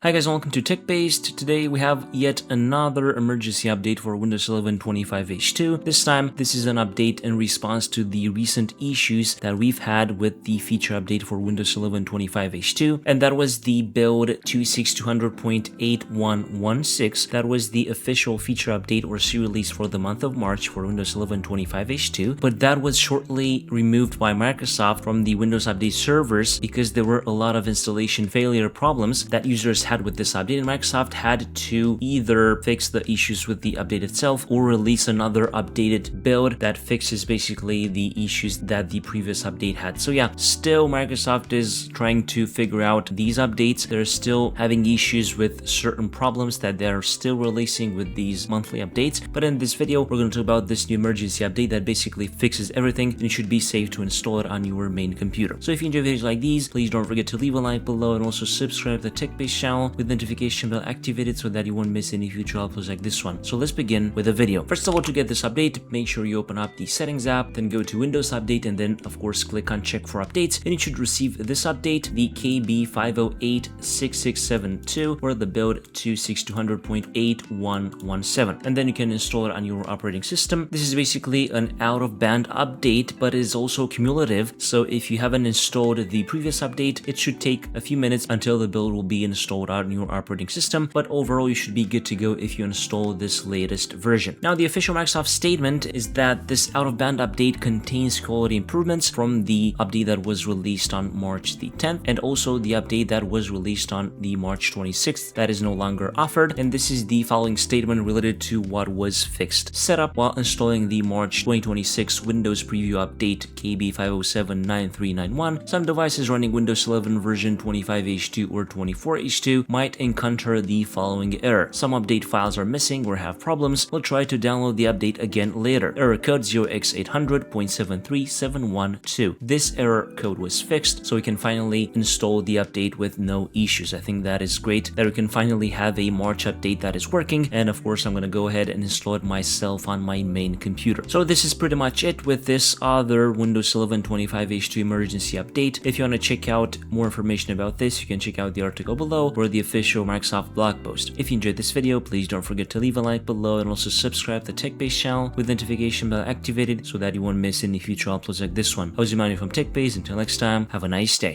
Hi guys, welcome to TechBased. Today we have yet another emergency update for Windows 11 25H2. This time, this is an update in response to the recent issues that we've had with the feature update for Windows 11 25H2, and that was the build 26200.8116. That was the official feature update or release for the month of March for Windows 11 25H2, but that was shortly removed by Microsoft from the Windows Update servers because there were a lot of installation failure problems that users had with this update, and Microsoft had to either fix the issues with the update itself or release another updated build that fixes basically the issues that the previous update had. So yeah, still Microsoft is trying to figure out these updates. They're still having issues with certain problems that they're still releasing with these monthly updates, but in this video we're going to talk about this new emergency update that basically fixes everything, and it should be safe to install it on your main computer. So if you enjoy videos like these, please don't forget to leave a like below and also subscribe to the TechBased channel with the notification bell activated so that you won't miss any future uploads like this one. So let's begin with the video. First of all, to get this update, make sure you open up the settings app, then go to Windows Update, and then of course click on check for updates, and you should receive this update, the KB5086672 or the build 26200.8117, and then you can install it on your operating system. This is basically an out-of-band update, but is also cumulative, so if you haven't installed the previous update, it should take a few minutes until the build will be installed on your operating system, but overall you should be good to go if you install this latest version. Now, the official Microsoft statement is that this out-of-band update contains quality improvements from the update that was released on March the 10th, and also the update that was released on the March 26th that is no longer offered, and this is the following statement related to what was fixed. Set up while installing the March 2026 Windows Preview Update KB5079391. Some devices running Windows 11 version 25H2 or 24H2 might encounter the following error. Some update files are missing or have problems. We'll try to download the update again later. Error code 0x800.73712. This error code was fixed, so we can finally install the update with no issues. I think that is great that we can finally have a March update that is working, and of course I'm going to go ahead and install it myself on my main computer. So this is pretty much it with this other Windows 11 25H2 emergency update. If you want to check out more information about this, you can check out the article below or the official Microsoft blog post. If you enjoyed this video, please don't forget to leave a like below and also subscribe to the TechBased channel with the notification bell activated so that you won't miss any future uploads like this one. I was Emmanuel from TechBased. Until next time, have a nice day.